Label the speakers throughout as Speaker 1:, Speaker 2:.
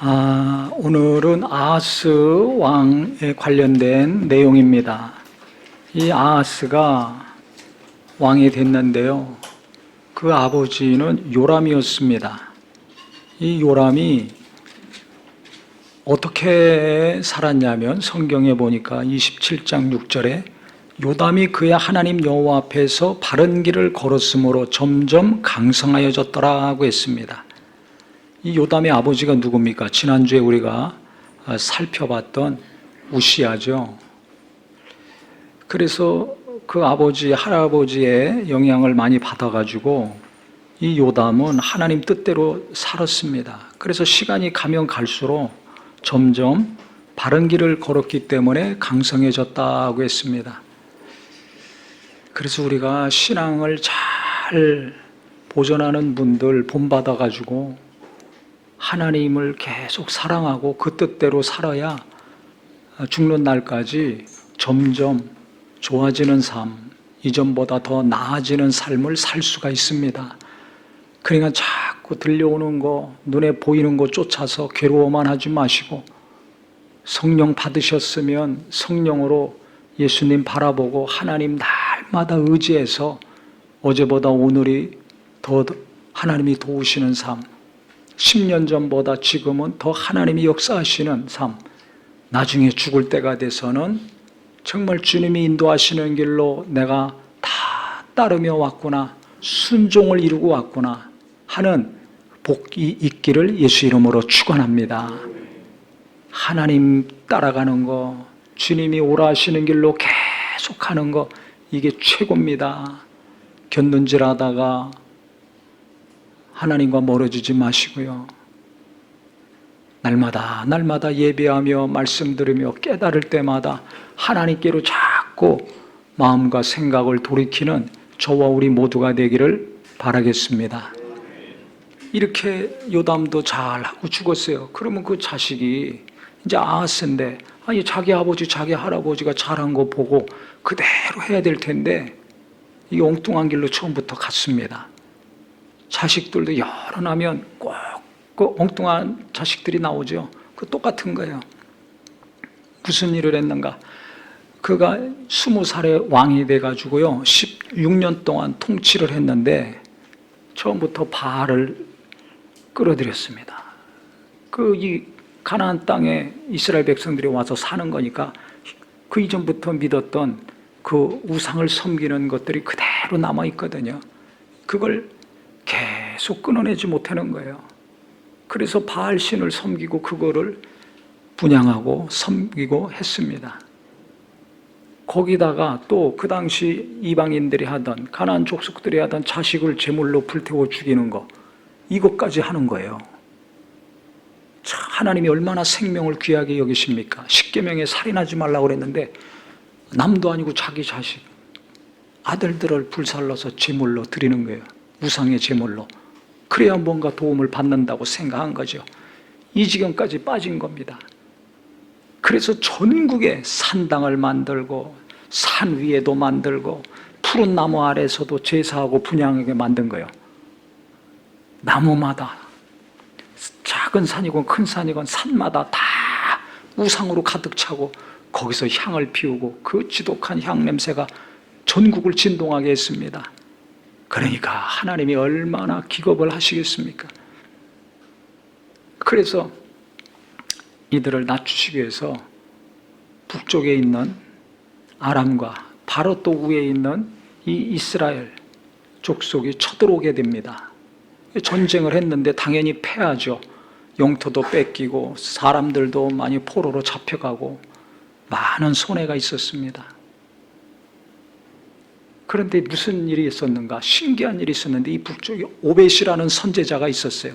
Speaker 1: 오늘은 아하스 왕에 관련된 내용입니다. 이 아하스가 왕이 됐는데요. 그 아버지는 요람이었습니다. 이 요람이 어떻게 살았냐면 성경에 보니까 27장 6절에 요담이 그의 하나님 여호와 앞에서 바른 길을 걸었으므로 점점 강성하여졌더라고 했습니다. 이 요담의 아버지가 누굽니까? 지난주에 우리가 살펴봤던 우시야죠. 그래서 그 아버지, 할아버지의 영향을 많이 받아가지고 이 요담은 하나님 뜻대로 살았습니다. 그래서 시간이 가면 갈수록 점점 바른 길을 걸었기 때문에 강성해졌다고 했습니다. 그래서 우리가 신앙을 잘 보존하는 분들 본받아가지고 하나님을 계속 사랑하고 그 뜻대로 살아야 죽는 날까지 점점 좋아지는 삶, 이전보다 더 나아지는 삶을 살 수가 있습니다. 그러니까 자꾸 들려오는 거, 눈에 보이는 거 쫓아서 괴로워만 하지 마시고 성령 받으셨으면 성령으로 예수님 바라보고 하나님 날마다 의지해서 어제보다 오늘이 더 하나님이 도우시는 삶, 10년 전보다 지금은 더 하나님이 역사하시는 삶, 나중에 죽을 때가 돼서는 정말 주님이 인도하시는 길로 내가 다 따르며 왔구나, 순종을 이루고 왔구나 하는 복이 있기를 예수 이름으로 축원합니다. 하나님 따라가는 거, 주님이 오라 하시는 길로 계속하는 거, 이게 최고입니다. 곁눈질하다가 하나님과 멀어지지 마시고요. 날마다 예배하며 말씀 들으며 깨달을 때마다 하나님께로 자꾸 마음과 생각을 돌이키는 저와 우리 모두가 되기를 바라겠습니다. 이렇게 요담도 잘하고 죽었어요. 그러면 그 자식이 이제 아하스인데 자기 아버지, 자기 할아버지가 잘한 거 보고 그대로 해야 될 텐데 이 엉뚱한 길로 처음부터 갔습니다. 자식들도 열어나면 꼭 그 엉뚱한 자식들이 나오죠. 그 똑같은 거예요. 무슨 일을 했는가? 그가 20살에 왕이 돼가지고요 16년 동안 통치를 했는데 처음부터 바알을 끌어들였습니다. 이 가나안 땅에 이스라엘 백성들이 와서 사는 거니까 그 이전부터 믿었던 그 우상을 섬기는 것들이 그대로 남아있거든요. 그걸 계속 끊어내지 못하는 거예요. 그래서 바알 신을 섬기고 그거를 분양하고 섬기고 했습니다. 거기다가 또 그 당시 이방인들이 하던, 가나안 족속들이 하던 자식을 제물로 불태워 죽이는 거, 이것까지 하는 거예요. 참 하나님이 얼마나 생명을 귀하게 여기십니까? 십계명에 살인하지 말라고 그랬는데 남도 아니고 자기 자식 아들들을 불살라서 제물로 드리는 거예요. 우상의 제물로. 그래야 뭔가 도움을 받는다고 생각한 거죠. 이 지경까지 빠진 겁니다. 그래서 전국에 산당을 만들고 산 위에도 만들고 푸른 나무 아래서도 제사하고 분양하게 만든 거예요. 나무마다 작은 산이건 큰 산이건 산마다 다 우상으로 가득 차고 거기서 향을 피우고 그 지독한 향 냄새가 전국을 진동하게 했습니다. 그러니까 하나님이 얼마나 기겁을 하시겠습니까? 그래서 이들을 낮추시기 위해서 북쪽에 있는 아람과 바로 또 위에 있는 이 이스라엘 족속이 쳐들어오게 됩니다. 전쟁을 했는데 당연히 패하죠. 영토도 뺏기고 사람들도 많이 포로로 잡혀가고 많은 손해가 있었습니다. 그런데 무슨 일이 있었는가? 신기한 일이 있었는데 이 북쪽에 오벳이라는 선제자가 있었어요.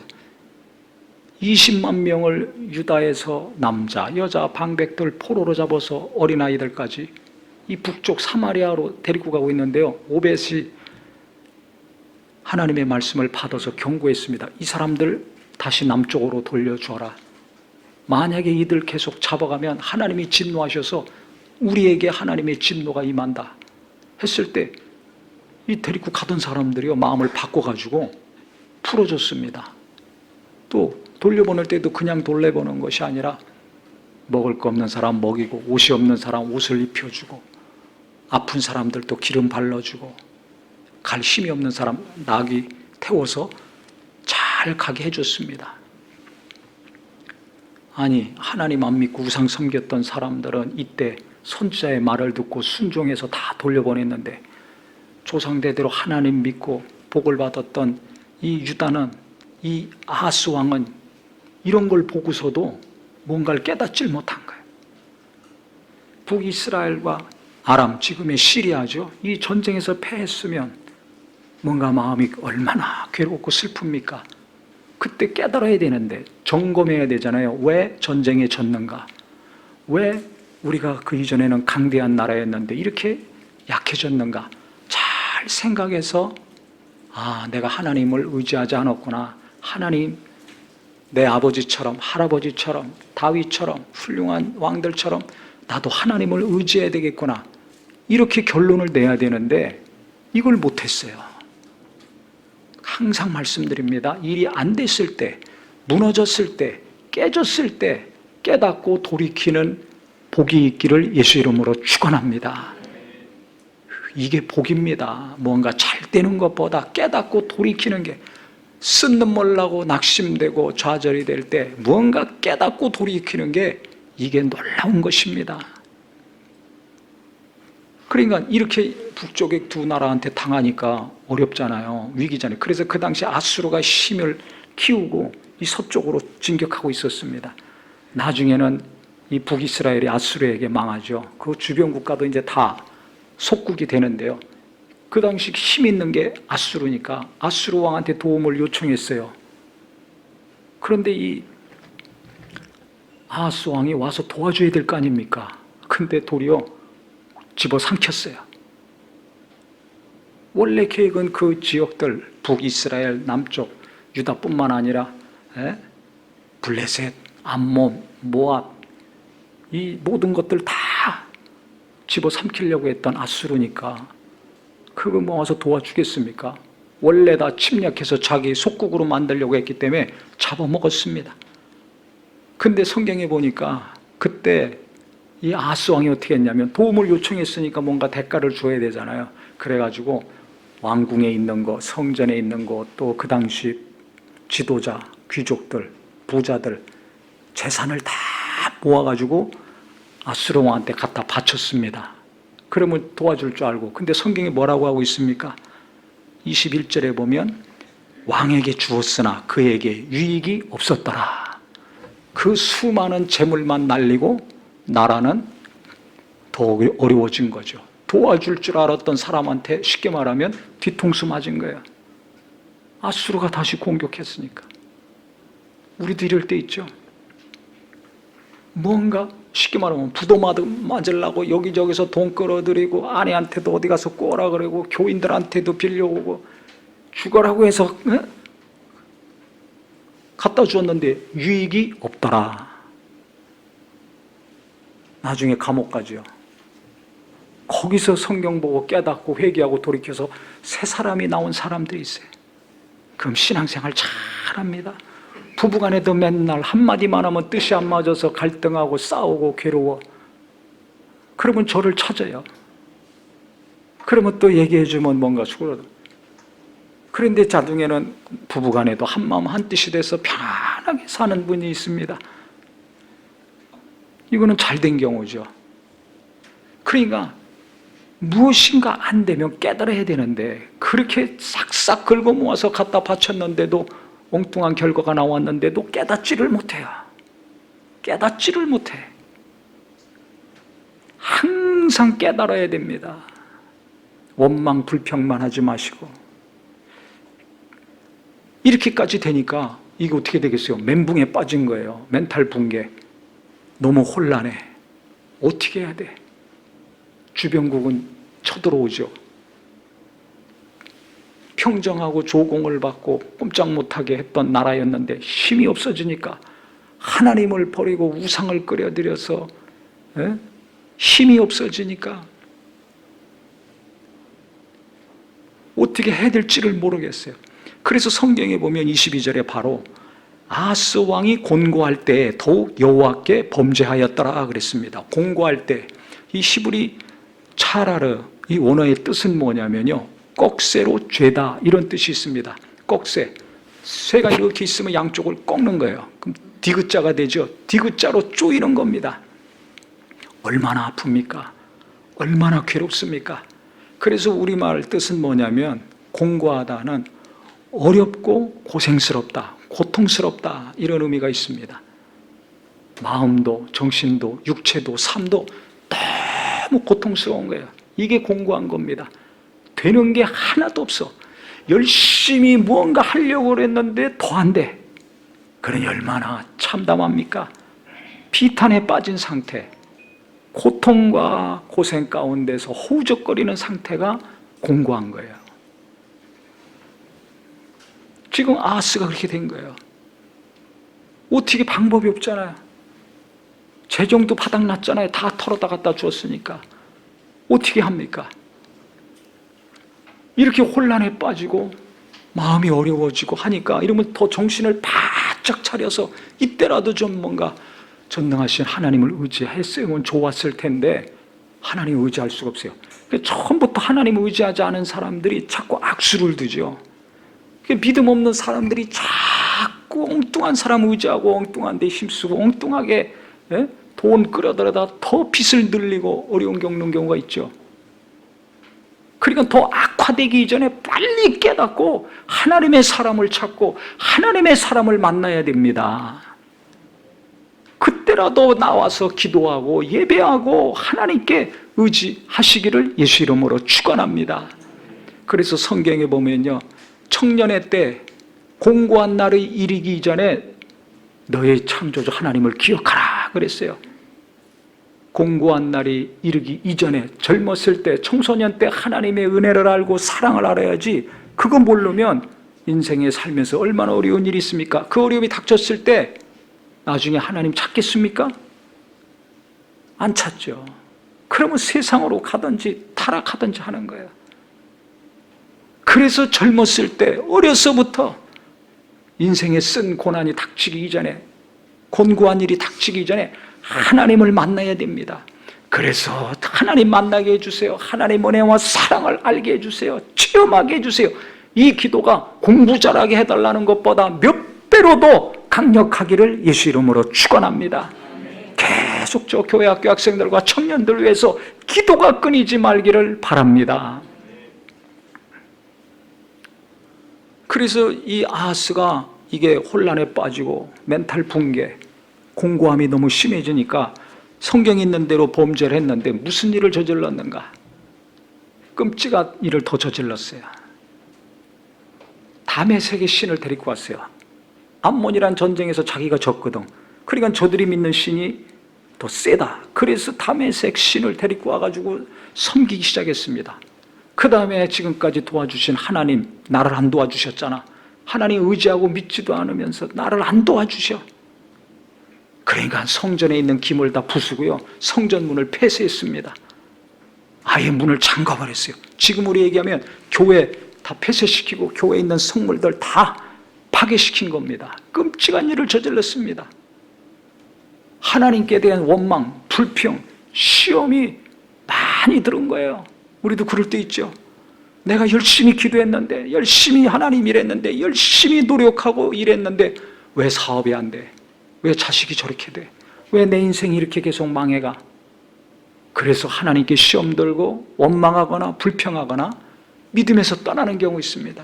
Speaker 1: 20만 명을 유다에서 남자, 여자, 방백들 포로로 잡아서 어린아이들까지 이 북쪽 사마리아로 데리고 가고 있는데요. 오벳이 하나님의 말씀을 받아서 경고했습니다. 이 사람들 다시 남쪽으로 돌려주어라. 만약에 이들 계속 잡아가면 하나님이 진노하셔서 우리에게 하나님의 진노가 임한다 했을 때 이 데리고 가던 사람들이요 마음을 바꿔가지고 풀어줬습니다. 또 돌려보낼 때도 그냥 돌려보는 것이 아니라 먹을 거 없는 사람 먹이고, 옷이 없는 사람 옷을 입혀주고, 아픈 사람들도 기름 발라주고, 갈 힘이 없는 사람 나귀 태워서 잘 가게 해줬습니다. 아니, 하나님 안 믿고 우상 섬겼던 사람들은 이때 선지자의 말을 듣고 순종해서 다 돌려보냈는데, 조상대대로 하나님 믿고 복을 받았던 이 유다는, 이 아하스 왕은 이런 걸 보고서도 뭔가를 깨닫질 못한 거예요. 북이스라엘과 아람, 지금의 시리아죠. 이 전쟁에서 패했으면 뭔가 마음이 얼마나 괴롭고 슬픕니까? 그때 깨달아야 되는데, 점검해야 되잖아요. 왜 전쟁에 졌는가? 왜 우리가 그 이전에는 강대한 나라였는데 이렇게 약해졌는가? 잘 생각해서, 내가 하나님을 의지하지 않았구나. 하나님, 내 아버지처럼, 할아버지처럼, 다윗처럼, 훌륭한 왕들처럼 나도 하나님을 의지해야 되겠구나. 이렇게 결론을 내야 되는데 이걸 못했어요. 항상 말씀드립니다. 일이 안 됐을 때, 무너졌을 때, 깨졌을 때 깨닫고 돌이키는 복이 있기를 예수 이름으로 축원합니다. 이게 복입니다. 뭔가 잘 되는 것보다 깨닫고 돌이키는 게, 쓴 눈물 나고 낙심되고 좌절이 될 때 무언가 깨닫고 돌이키는 게, 이게 놀라운 것입니다. 그러니까 이렇게 북쪽의 두 나라한테 당하니까 어렵잖아요. 위기잖아요. 그래서 그 당시 아수르가 힘을 키우고 이 서쪽으로 진격하고 있었습니다. 나중에는 이 북이스라엘이 아수르에게 망하죠. 그 주변 국가도 이제 다 속국이 되는데요. 그 당시 힘 있는 게 아수르니까 아수르 왕한테 도움을 요청했어요. 그런데 이 아하스 왕이 와서 도와줘야 될 거 아닙니까? 근데 도리어 집어삼켰어요. 원래 계획은 그 지역들, 북이스라엘, 남쪽, 유다뿐만 아니라 블레셋, 암몬, 모압, 이 모든 것들 다 집어삼키려고 했던 아수르니까 그거 모아서 도와주겠습니까? 원래 다 침략해서 자기 속국으로 만들려고 했기 때문에 잡아먹었습니다. 근데 성경에 보니까 그때 이 아하스 왕이 어떻게 했냐면, 도움을 요청했으니까 뭔가 대가를 줘야 되잖아요. 그래가지고 왕궁에 있는 거, 성전에 있는 거, 또 그 당시 지도자, 귀족들, 부자들 재산을 다 모아가지고 아수르 왕한테 갖다 바쳤습니다. 그러면 도와줄 줄 알고. 근데 성경이 뭐라고 하고 있습니까? 21절에 보면 왕에게 주었으나 그에게 유익이 없었더라. 그 수많은 재물만 날리고 나라는 더 어려워진 거죠. 도와줄 줄 알았던 사람한테 쉽게 말하면 뒤통수 맞은 거예요. 아수르가 다시 공격했으니까. 우리도 이럴 때 있죠. 뭔가 쉽게 말하면 부도 맞으려고 여기저기서 돈 끌어들이고, 아내한테도 어디 가서 꼬라 그러고, 교인들한테도 빌려오고, 죽어라고 해서 갖다 주었는데 유익이 없더라. 나중에 감옥 가죠. 거기서 성경 보고 깨닫고 회개하고 돌이켜서 새 사람이 나온 사람들이 있어요. 그럼 신앙생활 잘합니다. 부부간에도 맨날 한마디만 하면 뜻이 안 맞아서 갈등하고 싸우고 괴로워. 그러면 저를 찾아요. 그러면 또 얘기해주면 뭔가 수그러져. 그런데 나중에는 부부간에도 한마음 한뜻이 돼서 편안하게 사는 분이 있습니다. 이거는 잘된 경우죠. 그러니까 무엇인가 안 되면 깨달아야 되는데, 그렇게 싹싹 긁어 모아서 갖다 바쳤는데도, 엉뚱한 결과가 나왔는데도 깨닫지를 못해요. 깨닫지를 못해. 항상 깨달아야 됩니다. 원망 불평만 하지 마시고. 이렇게까지 되니까 이게 어떻게 되겠어요? 멘붕에 빠진 거예요. 멘탈 붕괴. 너무 혼란해. 어떻게 해야 돼? 주변국은 쳐들어오죠. 평정하고 조공을 받고 꼼짝 못하게 했던 나라였는데 힘이 없어지니까 하나님을 버리고 우상을 끌어들여서 힘이 없어지니까 어떻게 해야 될지를 모르겠어요. 그래서 성경에 보면 22절에 바로 아하스 왕이 곤고할 때에 더욱 여호와께 범죄하였더라 그랬습니다. 곤고할 때, 이 히브리 차라르, 이 원어의 뜻은 뭐냐면요, 꺽쇠로 죄다, 이런 뜻이 있습니다. 꺽쇠, 쇠가 이렇게 있으면 양쪽을 꺾는 거예요. 그럼 디귿자가 되죠. 디귿자로 쪼이는 겁니다. 얼마나 아픕니까? 얼마나 괴롭습니까? 그래서 우리말 뜻은 뭐냐면, 공고하다는 어렵고 고생스럽다, 고통스럽다, 이런 의미가 있습니다. 마음도 정신도 육체도 삶도 너무 고통스러운 거예요. 이게 공고한 겁니다. 되는 게 하나도 없어. 열심히 무언가 하려고 했는데 더 안 돼. 그러니 얼마나 참담합니까? 비탄에 빠진 상태, 고통과 고생 가운데서 허우적거리는 상태가 공고한 거예요. 지금 아하스가 그렇게 된 거예요. 어떻게 방법이 없잖아요. 재정도 바닥났잖아요. 다 털어다 갖다 주었으니까. 어떻게 합니까? 이렇게 혼란에 빠지고 마음이 어려워지고 하니까, 이러면 더 정신을 바짝 차려서 이때라도 좀 뭔가 전능하신 하나님을 의지했으면 좋았을 텐데, 하나님을 의지할 수가 없어요. 처음부터 하나님을 의지하지 않은 사람들이 자꾸 악수를 두죠. 믿음 없는 사람들이 자꾸 엉뚱한 사람 의지하고 엉뚱한 데 힘쓰고 엉뚱하게 돈 끌어들여다 더 빚을 늘리고 어려움 겪는 경우가 있죠. 그러니까 더 악화되기 이전에 빨리 깨닫고 하나님의 사람을 찾고 하나님의 사람을 만나야 됩니다. 그때라도 나와서 기도하고 예배하고 하나님께 의지하시기를 예수 이름으로 축원합니다. 그래서 성경에 보면요, 청년의 때 공고한 날이 이르기 이전에 너의 창조주 하나님을 기억하라 그랬어요. 공고한 날이 이르기 이전에, 젊었을 때, 청소년 때 하나님의 은혜를 알고 사랑을 알아야지. 그거 모르면 인생에 살면서 얼마나 어려운 일이 있습니까? 그 어려움이 닥쳤을 때 나중에 하나님 찾겠습니까? 안 찾죠. 그러면 세상으로 가든지 타락하든지 하는 거예요. 그래서 젊었을 때, 어려서부터 인생에 쓴 고난이 닥치기 이전에, 곤고한 일이 닥치기 전에 하나님을 만나야 됩니다. 그래서 하나님 만나게 해주세요. 하나님 은혜와 사랑을 알게 해주세요. 체험하게 해주세요. 이 기도가 공부 잘하게 해달라는 것보다 몇 배로도 강력하기를 예수 이름으로 축원합니다. 계속 저 교회 학교 학생들과 청년들 위해서 기도가 끊이지 말기를 바랍니다. 그래서 이 아하스가 이게 혼란에 빠지고 멘탈 붕괴, 공고함이 너무 심해지니까 성경에 있는 대로 범죄를 했는데 무슨 일을 저질렀는가? 끔찍한 일을 더 저질렀어요. 다메섹의 신을 데리고 왔어요. 암몬이란 전쟁에서 자기가 졌거든. 그러니까 저들이 믿는 신이 더 세다. 그래서 다메섹 신을 데리고 와가지고 섬기기 시작했습니다. 그 다음에 지금까지 도와주신 하나님, 나를 안 도와주셨잖아. 하나님 의지하고 믿지도 않으면서 나를 안 도와주셔. 그러니까 성전에 있는 기물 다 부수고요, 성전 문을 폐쇄했습니다. 아예 문을 잠가버렸어요. 지금 우리 얘기하면 교회 다 폐쇄시키고 교회에 있는 성물들 다 파괴시킨 겁니다. 끔찍한 일을 저질렀습니다. 하나님께 대한 원망, 불평, 시험이 많이 들은 거예요. 우리도 그럴 때 있죠. 내가 열심히 기도했는데, 열심히 하나님 일했는데, 열심히 노력하고 일했는데 왜 사업이 안 돼? 왜 자식이 저렇게 돼? 왜 내 인생이 이렇게 계속 망해가? 그래서 하나님께 시험 들고 원망하거나 불평하거나 믿음에서 떠나는 경우 있습니다.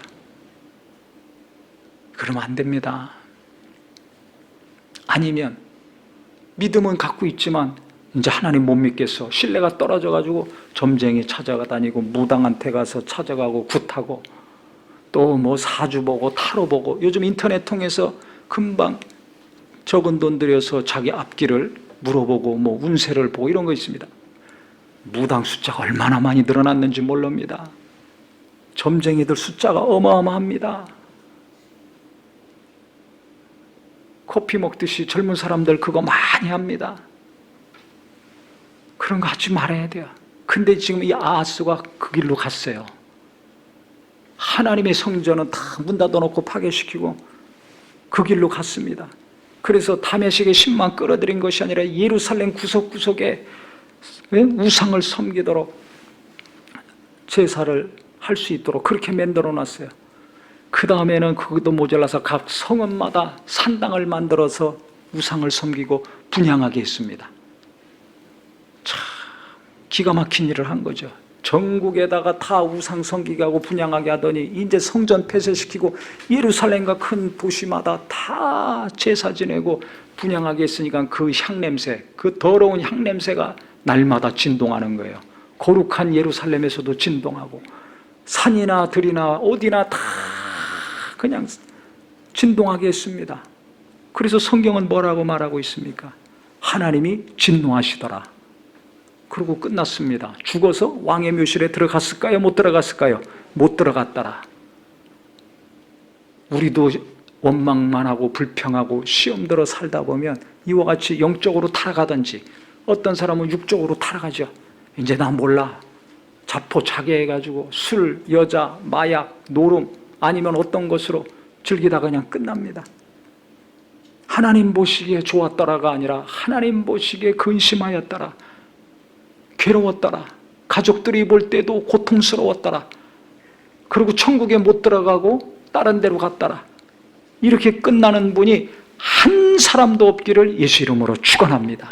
Speaker 1: 그러면 안 됩니다. 아니면 믿음은 갖고 있지만 이제 하나님 못 믿겠어. 신뢰가 떨어져가지고 점쟁이 찾아다니고 무당한테 가서 찾아가고 굿하고 또 뭐 사주 보고 타로 보고, 요즘 인터넷 통해서 금방 적은 돈 들여서 자기 앞길을 물어보고 뭐 운세를 보고 이런 거 있습니다. 무당 숫자가 얼마나 많이 늘어났는지 모릅니다. 점쟁이들 숫자가 어마어마합니다. 커피 먹듯이 젊은 사람들 그거 많이 합니다. 그런 거 하지 말아야 돼요. 근데 지금 이 아하스가 그 길로 갔어요. 하나님의 성전은 다 문 닫아놓고 파괴시키고, 그 길로 갔습니다. 그래서 다메섹의 신만 끌어들인 것이 아니라 예루살렘 구석구석에 우상을 섬기도록 제사를 할 수 있도록 그렇게 만들어 놨어요. 그 다음에는 그것도 모자라서 각 성읍마다 산당을 만들어서 우상을 섬기고 분향하게 했습니다. 참 기가 막힌 일을 한 거죠. 전국에다가 다 우상 섬기게 하고 분향하게 하더니 이제 성전 폐쇄시키고 예루살렘과 큰 도시마다 다 제사 지내고 분향하게 했으니까 그 향냄새, 그 더러운 향냄새가 날마다 진동하는 거예요. 거룩한 예루살렘에서도 진동하고 산이나 들이나 어디나 다 그냥 진동하게 했습니다. 그래서 성경은 뭐라고 말하고 있습니까? 하나님이 진노하시더라. 그리고 끝났습니다. 죽어서 왕의 묘실에 들어갔을까요? 못 들어갔을까요? 못 들어갔더라. 우리도 원망만 하고 불평하고 시험 들어 살다 보면 이와 같이 영적으로 타락하든지 어떤 사람은 육적으로 타락하죠. 이제 나 몰라. 자포자기해가지고 술, 여자, 마약, 노름 아니면 어떤 것으로 즐기다 그냥 끝납니다. 하나님 보시기에 좋았더라가 아니라 하나님 보시기에 근심하였더라. 괴로웠더라. 가족들이 볼 때도 고통스러웠더라. 그리고 천국에 못 들어가고 다른 데로 갔더라. 이렇게 끝나는 분이 한 사람도 없기를 예수 이름으로 축원합니다.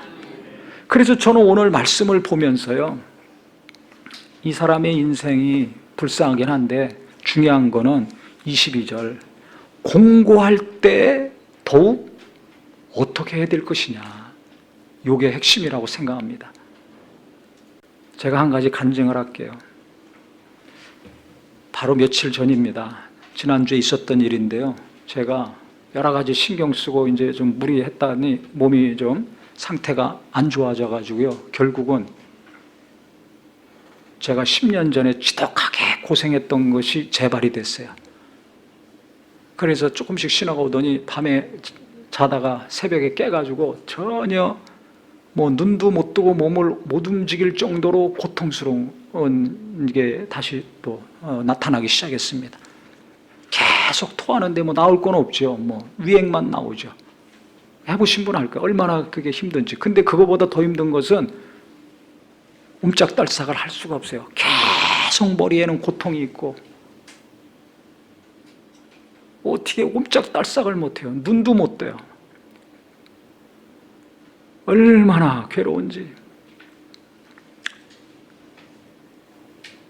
Speaker 1: 그래서 저는 오늘 말씀을 보면서요, 이 사람의 인생이 불쌍하긴 한데 중요한 거는 22절 공고할 때 더욱 어떻게 해야 될 것이냐, 이게 핵심이라고 생각합니다. 제가 한 가지 간증을 할게요. 바로 며칠 전입니다. 지난주에 있었던 일인데요, 제가 여러 가지 신경 쓰고 이제 좀 무리했다니 몸이 좀 상태가 안 좋아져 가지고요, 결국은 제가 10년 전에 지독하게 고생했던 것이 재발이 됐어요. 그래서 조금씩 신호가 오더니 밤에 자다가 새벽에 깨가지고 전혀 뭐 눈도 못 뜨고 몸을 못 움직일 정도로 고통스러운 게 다시 또 나타나기 시작했습니다. 계속 토하는데 뭐 나올 건 없죠. 뭐 위액만 나오죠. 해보신 분 알 거예요. 얼마나 그게 힘든지. 근데 그거보다 더 힘든 것은 옴짝달싹을 할 수가 없어요. 계속 머리에는 고통이 있고 어떻게 옴짝달싹을 못해요. 눈도 못 떠요. 얼마나 괴로운지.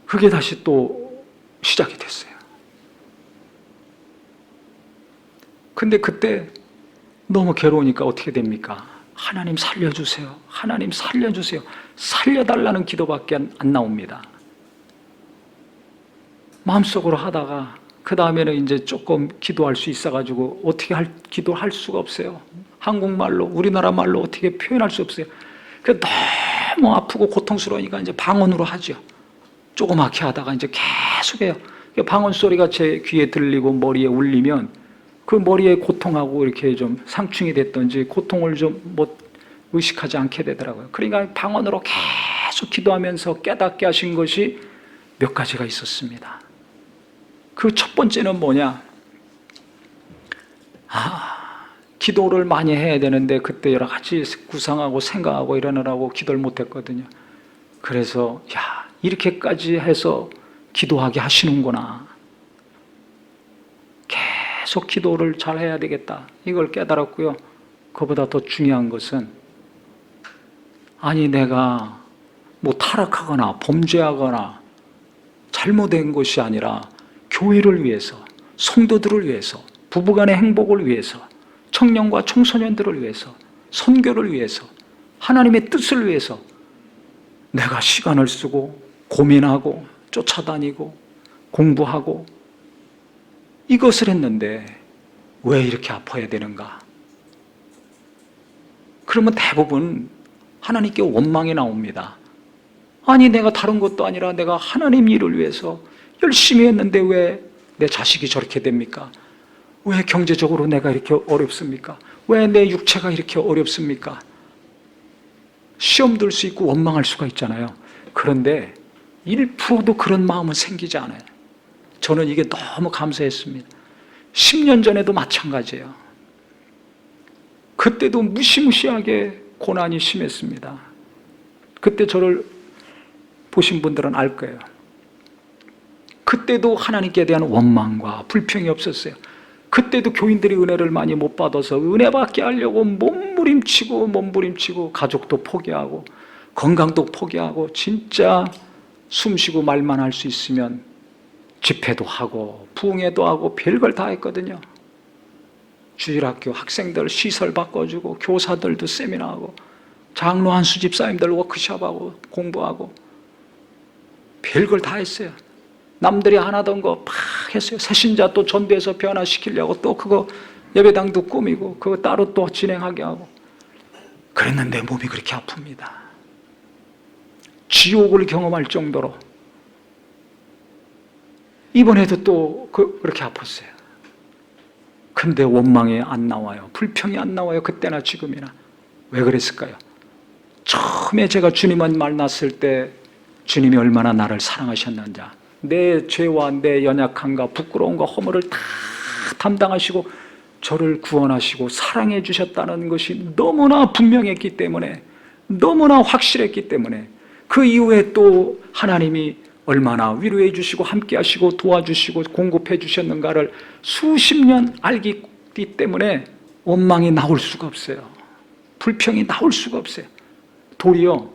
Speaker 1: 그게 다시 또 시작이 됐어요. 근데 그때 너무 괴로우니까 어떻게 됩니까? 하나님 살려주세요. 하나님 살려주세요. 살려달라는 기도밖에 안 나옵니다. 마음속으로 하다가 그 다음에는 이제 조금 기도할 수 있어가지고 어떻게 기도할 수가 없어요. 한국말로, 우리나라 말로 어떻게 표현할 수 없어요. 너무 아프고 고통스러우니까 이제 방언으로 하죠. 조그맣게 하다가 이제 계속해요. 방언 소리가 제 귀에 들리고 머리에 울리면 그 머리에 고통하고 이렇게 좀 상충이 됐던지 고통을 좀 못 의식하지 않게 되더라고요. 그러니까 방언으로 계속 기도하면서 깨닫게 하신 것이 몇 가지가 있었습니다. 그 첫 번째는 뭐냐? 기도를 많이 해야 되는데 그때 여러 가지 구상하고 생각하고 이러느라고 기도를 못했거든요. 그래서 이렇게까지 해서 기도하게 하시는구나. 계속 기도를 잘 해야 되겠다. 이걸 깨달았고요. 그보다 더 중요한 것은 내가 뭐 타락하거나 범죄하거나 잘못된 것이 아니라 교회를 위해서, 성도들을 위해서, 부부간의 행복을 위해서, 청년과 청소년들을 위해서, 선교를 위해서, 하나님의 뜻을 위해서 내가 시간을 쓰고 고민하고 쫓아다니고 공부하고 이것을 했는데 왜 이렇게 아파야 되는가? 그러면 대부분 하나님께 원망이 나옵니다. 내가 다른 것도 아니라 내가 하나님 일을 위해서 열심히 했는데 왜 내 자식이 저렇게 됩니까? 왜 경제적으로 내가 이렇게 어렵습니까? 왜 내 육체가 이렇게 어렵습니까? 시험 들 수 있고 원망할 수가 있잖아요. 그런데 1%도 그런 마음은 생기지 않아요. 저는 이게 너무 감사했습니다. 10년 전에도 마찬가지예요. 그때도 무시무시하게 고난이 심했습니다. 그때 저를 보신 분들은 알 거예요. 그때도 하나님께 대한 원망과 불평이 없었어요. 그때도 교인들이 은혜를 많이 못 받아서 은혜 받게 하려고 몸부림치고 가족도 포기하고 건강도 포기하고 진짜 숨쉬고 말만 할 수 있으면 집회도 하고 부흥회도 하고 별걸 다 했거든요. 주일학교 학생들 시설 바꿔주고 교사들도 세미나하고 장로 한수 집사님들 워크숍하고 공부하고 별걸 다 했어요. 남들이 안 하던 거 막 했어요. 새신자 또 전도해서 변화시키려고 또 그거 예배당도 꾸미고 그거 따로 또 진행하게 하고 그랬는데 몸이 그렇게 아픕니다. 지옥을 경험할 정도로 이번에도 또 그렇게 아팠어요. 근데 원망이 안 나와요. 불평이 안 나와요. 그때나 지금이나. 왜 그랬을까요? 처음에 제가 주님을 만났을 때 주님이 얼마나 나를 사랑하셨는지, 내 죄와 내 연약함과 부끄러움과 허물을 다 담당하시고 저를 구원하시고 사랑해 주셨다는 것이 너무나 분명했기 때문에, 너무나 확실했기 때문에 그 이후에 또 하나님이 얼마나 위로해 주시고 함께 하시고 도와주시고 공급해 주셨는가를 수십 년 알기 때문에 원망이 나올 수가 없어요. 불평이 나올 수가 없어요. 도리어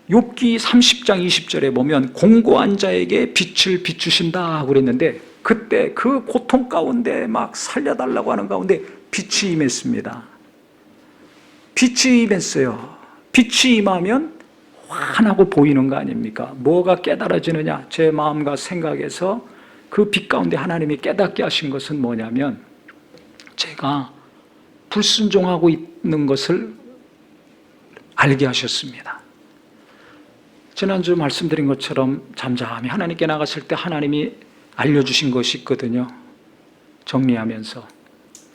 Speaker 1: 욥기 30장 20절에 보면 공고한 자에게 빛을 비추신다 그랬는데 그때 그 고통 가운데 막 살려달라고 하는 가운데 빛이 임했습니다. 빛이 임했어요. 빛이 임하면 환하고 보이는 거 아닙니까? 뭐가 깨달아지느냐? 제 마음과 생각에서 그 빛 가운데 하나님이 깨닫게 하신 것은 뭐냐면 제가 불순종하고 있는 것을 알게 하셨습니다. 지난주 말씀드린 것처럼 잠잠히 하나님께 나갔을 때 하나님이 알려주신 것이 있거든요. 정리하면서.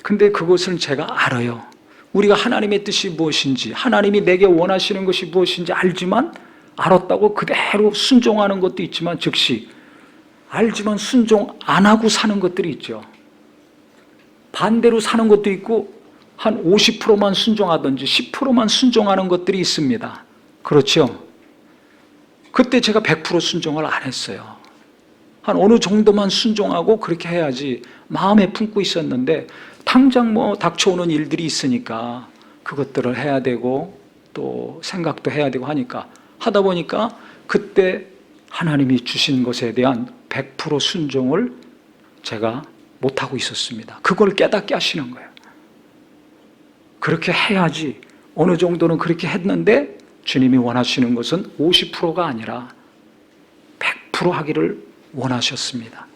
Speaker 1: 근데 그것을 제가 알아요. 우리가 하나님의 뜻이 무엇인지, 하나님이 내게 원하시는 것이 무엇인지 알지만 알았다고 그대로 순종하는 것도 있지만 즉시 알지만 순종 안 하고 사는 것들이 있죠. 반대로 사는 것도 있고 한 50%만 순종하든지 10%만 순종하는 것들이 있습니다. 그렇죠? 그때 제가 100% 순종을 안 했어요. 한 어느 정도만 순종하고 그렇게 해야지 마음에 품고 있었는데 당장 뭐 닥쳐오는 일들이 있으니까 그것들을 해야 되고 또 생각도 해야 되고 하니까 하다 보니까 그때 하나님이 주신 것에 대한 100% 순종을 제가 못하고 있었습니다. 그걸 깨닫게 하시는 거예요. 그렇게 해야지 어느 정도는 그렇게 했는데 주님이 원하시는 것은 50%가 아니라 100% 하기를 원하셨습니다.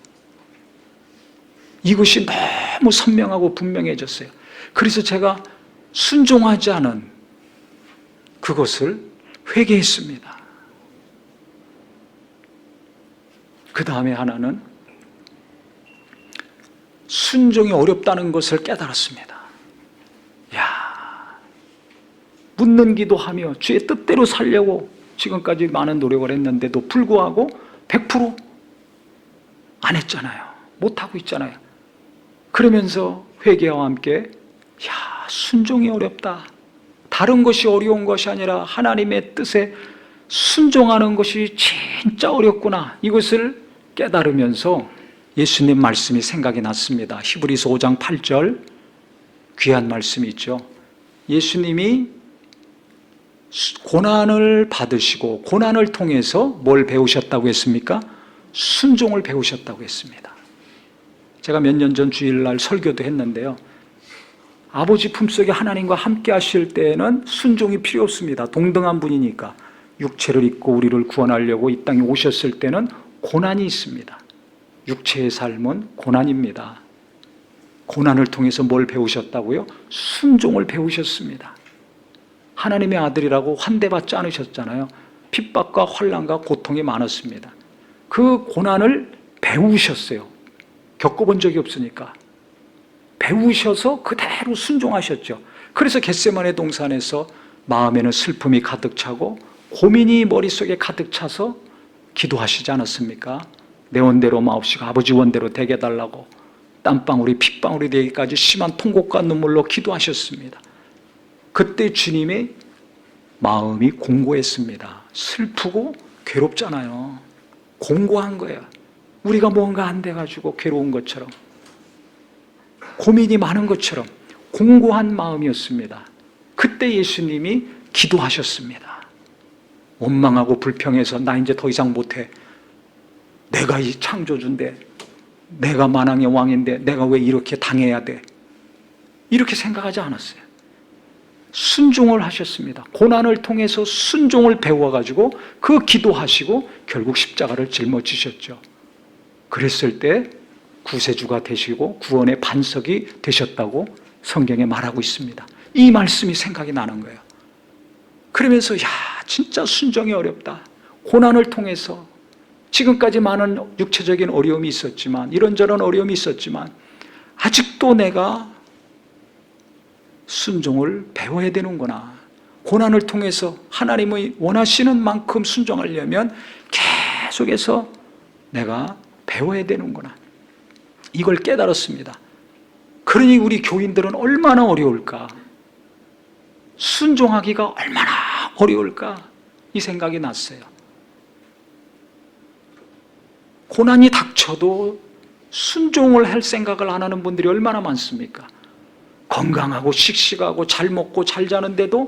Speaker 1: 이것이 너무 선명하고 분명해졌어요. 그래서 제가 순종하지 않은 그것을 회개했습니다. 그 다음에 하나는 순종이 어렵다는 것을 깨달았습니다. 묻는 기도하며 주의 뜻대로 살려고 지금까지 많은 노력을 했는데도 불구하고 100% 안 했잖아요. 못하고 있잖아요. 그러면서 회개와 함께 순종이 어렵다. 다른 것이 어려운 것이 아니라 하나님의 뜻에 순종하는 것이 진짜 어렵구나. 이것을 깨달으면서 예수님 말씀이 생각이 났습니다. 히브리서 5장 8절 귀한 말씀이 있죠. 예수님이 고난을 받으시고 고난을 통해서 뭘 배우셨다고 했습니까? 순종을 배우셨다고 했습니다. 제가 몇 년 전 주일날 설교도 했는데요. 아버지 품속에 하나님과 함께 하실 때에는 순종이 필요 없습니다. 동등한 분이니까. 육체를 입고 우리를 구원하려고 이 땅에 오셨을 때는 고난이 있습니다. 육체의 삶은 고난입니다. 고난을 통해서 뭘 배우셨다고요? 순종을 배우셨습니다. 하나님의 아들이라고 환대받지 않으셨잖아요. 핍박과 환난과 고통이 많았습니다. 그 고난을 배우셨어요. 겪어본 적이 없으니까. 배우셔서 그대로 순종하셨죠. 그래서 겟세마네 동산에서 마음에는 슬픔이 가득 차고 고민이 머릿속에 가득 차서 기도하시지 않았습니까? 내 원대로 마옵시고 아버지 원대로 되게 해달라고 땀방울이 핏방울이 되기까지 심한 통곡과 눈물로 기도하셨습니다. 그때 주님의 마음이 공고했습니다. 슬프고 괴롭잖아요. 공고한 거예요. 우리가 뭔가 안 돼가지고 괴로운 것처럼, 고민이 많은 것처럼 공고한 마음이었습니다. 그때 예수님이 기도하셨습니다. 원망하고 불평해서 나 이제 더 이상 못해. 내가 이 창조주인데, 내가 만왕의 왕인데 내가 왜 이렇게 당해야 돼? 이렇게 생각하지 않았어요. 순종을 하셨습니다. 고난을 통해서 순종을 배워가지고 그 기도하시고 결국 십자가를 짊어지셨죠. 그랬을 때 구세주가 되시고 구원의 반석이 되셨다고 성경에 말하고 있습니다. 이 말씀이 생각이 나는 거예요. 그러면서 진짜 순종이 어렵다. 고난을 통해서 지금까지 많은 육체적인 어려움이 있었지만, 이런저런 어려움이 있었지만 아직도 내가 순종을 배워야 되는구나. 고난을 통해서 하나님의 원하시는 만큼 순종하려면 계속해서 내가 배워야 되는구나. 이걸 깨달았습니다. 그러니 우리 교인들은 얼마나 어려울까? 순종하기가 얼마나 어려울까? 이 생각이 났어요. 고난이 닥쳐도 순종을 할 생각을 안 하는 분들이 얼마나 많습니까? 건강하고 씩씩하고 잘 먹고 잘 자는데도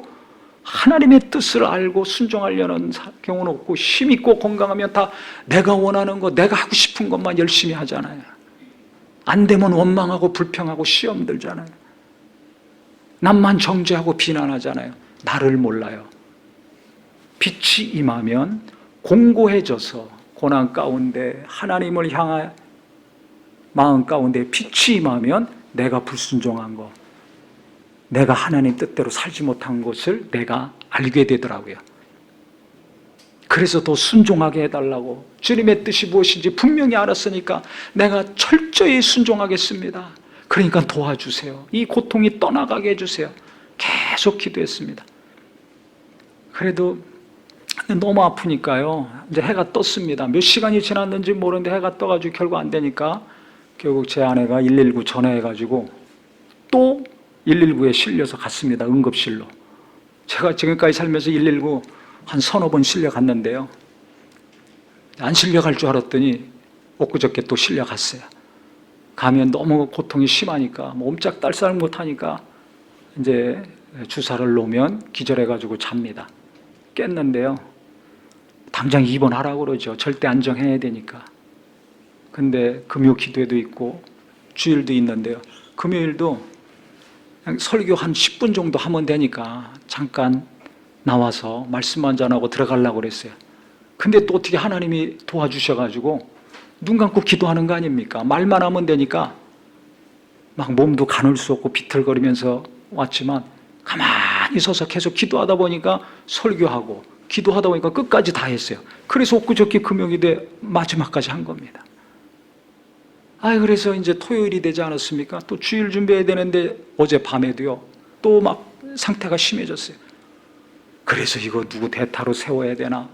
Speaker 1: 하나님의 뜻을 알고 순종하려는 경우는 없고, 힘있고 건강하면 다 내가 원하는 것, 내가 하고 싶은 것만 열심히 하잖아요. 안 되면 원망하고 불평하고 시험 들잖아요. 남만 정죄하고 비난하잖아요. 나를 몰라요. 빛이 임하면 공고해져서 고난 가운데 하나님을 향한 마음 가운데 빛이 임하면 내가 불순종한 것, 내가 하나님 뜻대로 살지 못한 것을 내가 알게 되더라고요. 그래서 더 순종하게 해달라고, 주님의 뜻이 무엇인지 분명히 알았으니까 내가 철저히 순종하겠습니다. 그러니까 도와주세요. 이 고통이 떠나가게 해주세요. 계속 기도했습니다. 그래도 너무 아프니까요, 이제 해가 떴습니다. 몇 시간이 지났는지 모르는데 해가 떠가지고 결국 안 되니까 결국 제 아내가 119 전화해가지고 또 119에 실려서 갔습니다. 응급실로. 제가 지금까지 살면서 119 한 서너 번 실려갔는데요, 안 실려갈 줄 알았더니 엊그저께 또 실려갔어요. 가면 너무 고통이 심하니까 옴짝달싹 못하니까 이제 주사를 놓으면 기절해가지고 잡니다. 깼는데요, 당장 입원하라고 그러죠. 절대 안정해야 되니까. 근데 금요 기도회도 있고 주일도 있는데요, 금요일도 그냥 설교 한 10분 정도 하면 되니까 잠깐 나와서 말씀만 전하고 들어가려고 그랬어요. 근데 또 어떻게 하나님이 도와주셔가지고 눈 감고 기도하는 거 아닙니까? 말만 하면 되니까 막 몸도 가눌 수 없고 비틀거리면서 왔지만 가만히 서서 계속 기도하다 보니까 설교하고 기도하다 보니까 끝까지 다 했어요. 그래서 엊그저께 금요일에 마지막까지 한 겁니다. 그래서 이제 토요일이 되지 않았습니까? 또 주일 준비해야 되는데 어젯밤에도요, 또 막 상태가 심해졌어요. 그래서 이거 누구 대타로 세워야 되나?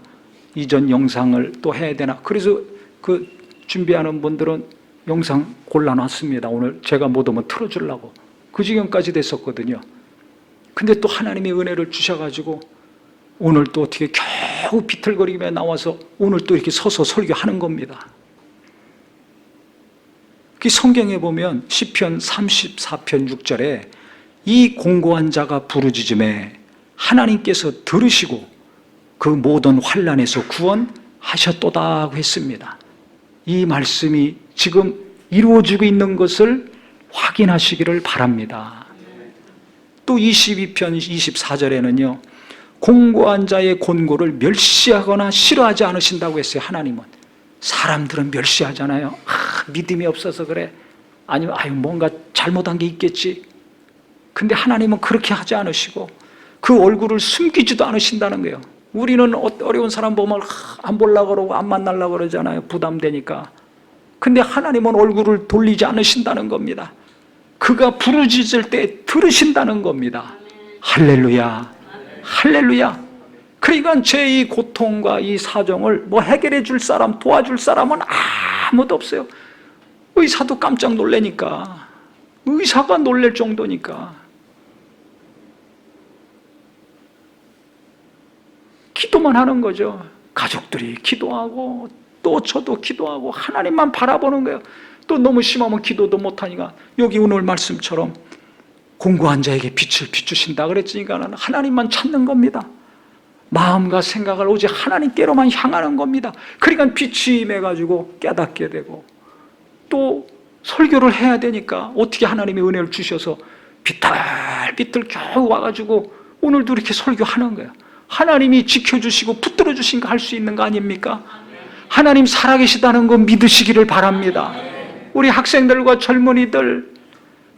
Speaker 1: 이전 영상을 또 해야 되나? 그래서 그 준비하는 분들은 영상 골라놨습니다. 오늘 제가 못 오면 틀어주려고. 그 지경까지 됐었거든요. 근데 또 하나님의 은혜를 주셔가지고 오늘 또 어떻게 겨우 비틀거리며 나와서 오늘 또 이렇게 서서 설교하는 겁니다. 그 성경에 보면 시편 34편 6절에 이 공고한 자가 부르짖음에 하나님께서 들으시고 그 모든 환난에서 구원하셨도다고 했습니다. 이 말씀이 지금 이루어지고 있는 것을 확인하시기를 바랍니다. 또 22편 24절에는요, 공고한 자의 곤고를 멸시하거나 싫어하지 않으신다고 했어요. 하나님은. 사람들은 멸시하잖아요. 믿음이 없어서 그래. 아니면 뭔가 잘못한 게 있겠지. 근데 하나님은 그렇게 하지 않으시고 그 얼굴을 숨기지도 않으신다는 거예요. 우리는 어려운 사람 보면 안 보려고 그러고 안 만나려고 그러잖아요. 부담되니까. 근데 하나님은 얼굴을 돌리지 않으신다는 겁니다. 그가 부르짖을 때 들으신다는 겁니다. 할렐루야, 할렐루야. 그러니까 제 이 고통과 이 사정을 해결해 줄 사람, 도와줄 사람은 아무도 없어요. 의사도 깜짝 놀라니까. 의사가 놀랄 정도니까. 기도만 하는 거죠. 가족들이 기도하고 또 저도 기도하고 하나님만 바라보는 거예요. 또 너무 심하면 기도도 못하니까 여기 오늘 말씀처럼 공고한 자에게 빛을 비추신다 그랬으니까 하나님만 찾는 겁니다. 마음과 생각을 오직 하나님께로만 향하는 겁니다. 그러니까 빛이 임해가지고 깨닫게 되고, 또 설교를 해야 되니까 어떻게 하나님의 은혜를 주셔서 비틀비틀 겨우 와가지고 오늘도 이렇게 설교하는 거예요. 하나님이 지켜주시고 붙들어 주신 거 할 수 있는 거 아닙니까? 하나님 살아계시다는 거 믿으시기를 바랍니다. 우리 학생들과 젊은이들,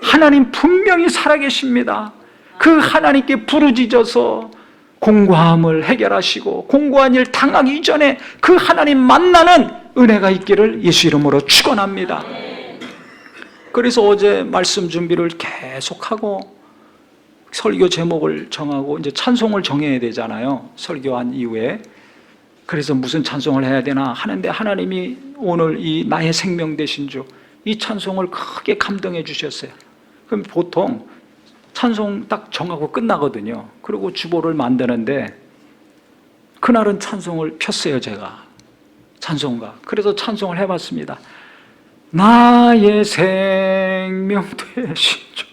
Speaker 1: 하나님 분명히 살아계십니다. 그 하나님께 부르짖어서 공고함을 해결하시고 공고한 일 당하기 이전에 그 하나님 만나는 은혜가 있기를 예수 이름으로 축원합니다. 그래서 어제 말씀 준비를 계속하고 설교 제목을 정하고 이제 찬송을 정해야 되잖아요. 설교한 이후에. 그래서 무슨 찬송을 해야 되나 하는데 하나님이 오늘 이 나의 생명 되신 주, 이 찬송을 크게 감동해 주셨어요. 그럼 보통 찬송 딱 정하고 끝나거든요. 그리고 주보를 만드는데 그날은 찬송을 폈어요, 제가. 찬송가. 그래서 찬송을 해봤습니다. 나의 생명 되신 주.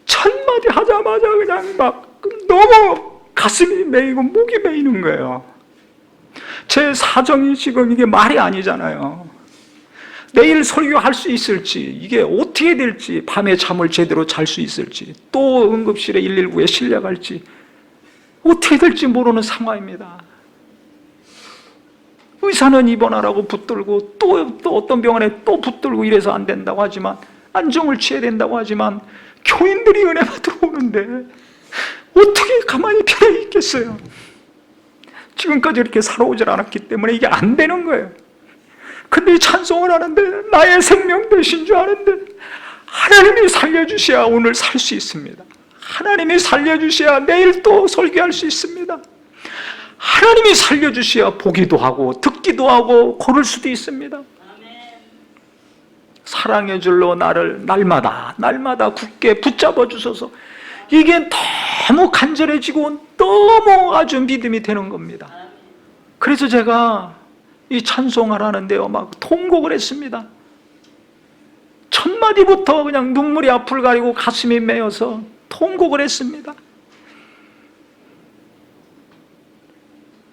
Speaker 1: 첫 마디 하자마자 그냥 막 너무 가슴이 메이고 목이 메이는 거예요. 제 사정이 지금 이게 말이 아니잖아요. 내일 설교할 수 있을지, 이게 어떻게 될지, 밤에 잠을 제대로 잘 수 있을지, 또 응급실에 119에 실려갈지 어떻게 될지 모르는 상황입니다. 의사는 입원하라고 붙들고 또 어떤 병원에 또 붙들고 이래서 안 된다고 하지만, 안정을 취해야 된다고 하지만 교인들이 은혜 받으러 오는데 어떻게 가만히 편해 있겠어요? 지금까지 이렇게 살아오질 않았기 때문에 이게 안 되는 거예요. 근데 찬송을 하는데 나의 생명 되신 줄 아는데 하나님이 살려주셔야 오늘 살 수 있습니다. 하나님이 살려주셔야 내일 또 설교할 수 있습니다. 하나님이 살려주셔야 보기도 하고 듣기도 하고 고를 수도 있습니다. 사랑의 줄로 나를 날마다 굳게 붙잡아 주셔서 이게 너무 간절해지고 너무 아주 믿음이 되는 겁니다. 그래서 제가 이 찬송을 하는데요, 막 통곡을 했습니다. 첫 마디부터 그냥 눈물이 앞을 가리고 가슴이 메어서 통곡을 했습니다.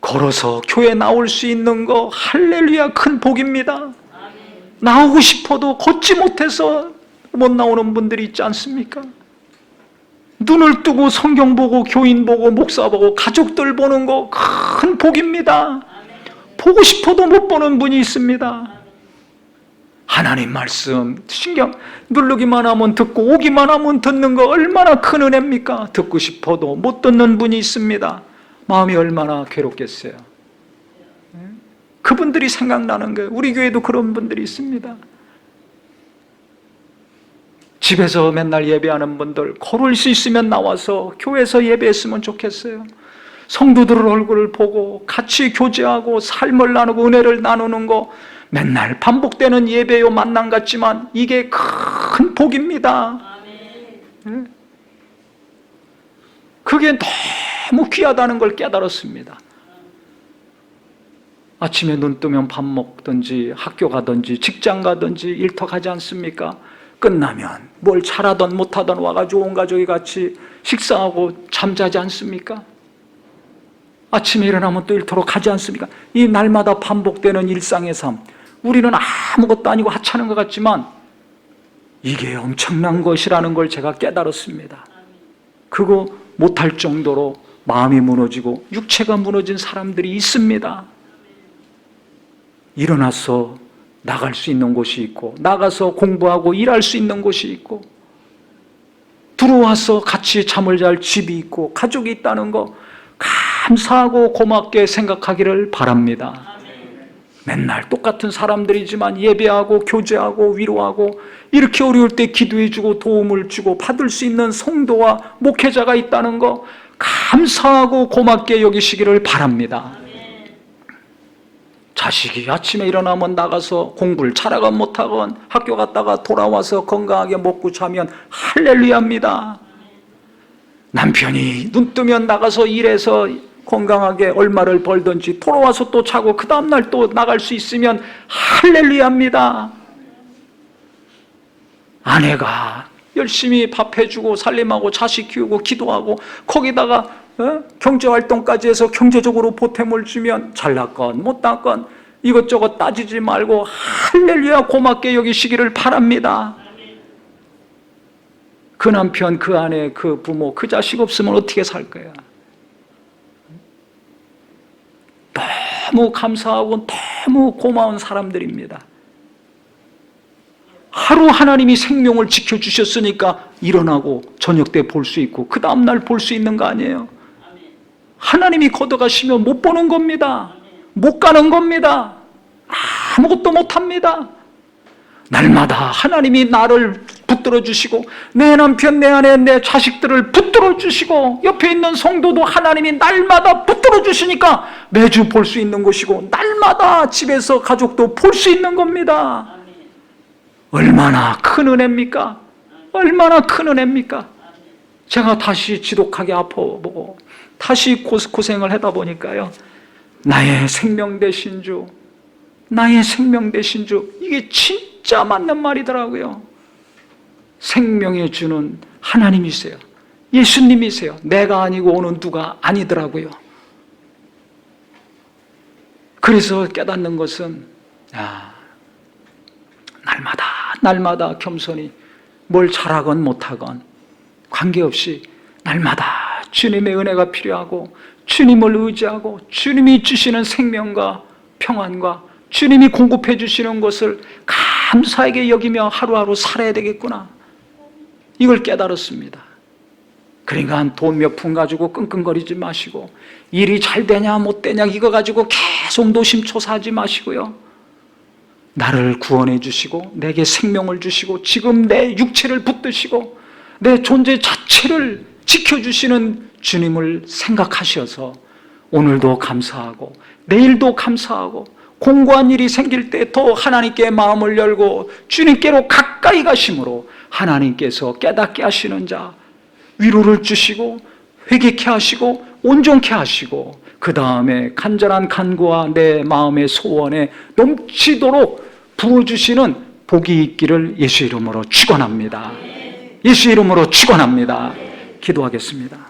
Speaker 1: 걸어서 교회 나올 수 있는 거 할렐루야 큰 복입니다. 나오고 싶어도 걷지 못해서 못 나오는 분들이 있지 않습니까? 눈을 뜨고 성경 보고 교인 보고 목사 보고 가족들 보는 거 큰 복입니다. 보고 싶어도 못 보는 분이 있습니다. 하나님 말씀 신경 누르기만 하면 듣고 오기만 하면 듣는 거 얼마나 큰 은혜입니까? 듣고 싶어도 못 듣는 분이 있습니다. 마음이 얼마나 괴롭겠어요. 그분들이 생각나는 거예요. 우리 교회도 그런 분들이 있습니다. 집에서 맨날 예배하는 분들 걸을 수 있으면 나와서 교회에서 예배했으면 좋겠어요. 성도들 얼굴을 보고 같이 교제하고 삶을 나누고 은혜를 나누는 거 맨날 반복되는 예배요 만남 같지만 이게 큰 복입니다. 그게 너무 귀하다는 걸 깨달았습니다. 아침에 눈 뜨면 밥 먹든지 학교 가든지 직장 가든지 일터 가지 않습니까? 끝나면 뭘 잘하던 못하던 와가지고 온 가족이 같이 식사하고 잠자지 않습니까? 아침에 일어나면 또 일터로 가지 않습니까? 이 날마다 반복되는 일상의 삶, 우리는 아무것도 아니고 하찮은 것 같지만 이게 엄청난 것이라는 걸 제가 깨달았습니다. 그거 못할 정도로 마음이 무너지고 육체가 무너진 사람들이 있습니다. 일어나서 나갈 수 있는 곳이 있고 나가서 공부하고 일할 수 있는 곳이 있고 들어와서 같이 잠을 잘 집이 있고 가족이 있다는 거 감사하고 고맙게 생각하기를 바랍니다. 맨날 똑같은 사람들이지만 예배하고 교제하고 위로하고 이렇게 어려울 때 기도해주고 도움을 주고 받을 수 있는 성도와 목회자가 있다는 거 감사하고 고맙게 여기시기를 바랍니다. 자식이 아침에 일어나면 나가서 공부를 잘하건 못하건 학교 갔다가 돌아와서 건강하게 먹고 자면 할렐루야입니다. 남편이 눈 뜨면 나가서 일해서 건강하게 얼마를 벌든지 돌아와서 또 자고 그 다음날 또 나갈 수 있으면 할렐루야입니다. 아내가 열심히 밥 해주고 살림하고 자식 키우고 기도하고 거기다가 경제활동까지 해서 경제적으로 보탬을 주면 잘났건 못났건 이것저것 따지지 말고 할렐루야 고맙게 여기시기를 바랍니다. 그 남편, 그 아내, 그 부모, 그 자식 없으면 어떻게 살 거야? 너무 감사하고 너무 고마운 사람들입니다. 하루 하나님이 생명을 지켜주셨으니까 일어나고 저녁 때 볼 수 있고 그 다음날 볼 수 있는 거 아니에요? 하나님이 걷어가시면 못 보는 겁니다. 못 가는 겁니다. 아무것도 못합니다. 날마다 하나님이 나를 붙들어 주시고 내 남편, 내 아내, 내 자식들을 붙들어 주시고 옆에 있는 성도도 하나님이 날마다 붙들어 주시니까 매주 볼 수 있는 것이고 날마다 집에서 가족도 볼 수 있는 겁니다. 얼마나 큰 은혜입니까? 얼마나 큰 은혜입니까? 제가 다시 지독하게 아파보고 다시 고생을 하다 보니까요, 나의 생명 되신 주, 나의 생명 되신 주, 이게 진짜 맞는 말이더라고요. 생명의 주는 하나님이세요. 예수님이세요. 내가 아니고 오는 누가 아니더라고요. 그래서 깨닫는 것은 날마다 겸손히 뭘 잘하건 못하건 관계없이 날마다 주님의 은혜가 필요하고 주님을 의지하고 주님이 주시는 생명과 평안과 주님이 공급해 주시는 것을 감사하게 여기며 하루하루 살아야 되겠구나, 이걸 깨달았습니다. 그러니까 돈 몇 푼 가지고 끙끙거리지 마시고 일이 잘 되냐 못 되냐 이거 가지고 계속 노심초사하지 마시고요, 나를 구원해 주시고 내게 생명을 주시고 지금 내 육체를 붙드시고 내 존재 자체를 지켜주시는 주님을 생각하셔서 오늘도 감사하고 내일도 감사하고 공고한 일이 생길 때 더 하나님께 마음을 열고 주님께로 가까이 가심으로 하나님께서 깨닫게 하시는 자, 위로를 주시고 회개케 하시고 온전케 하시고 그 다음에 간절한 간구와 내 마음의 소원에 넘치도록 부어주시는 복이 있기를 예수 이름으로 축원합니다. 예수 이름으로 축원합니다. 기도하겠습니다.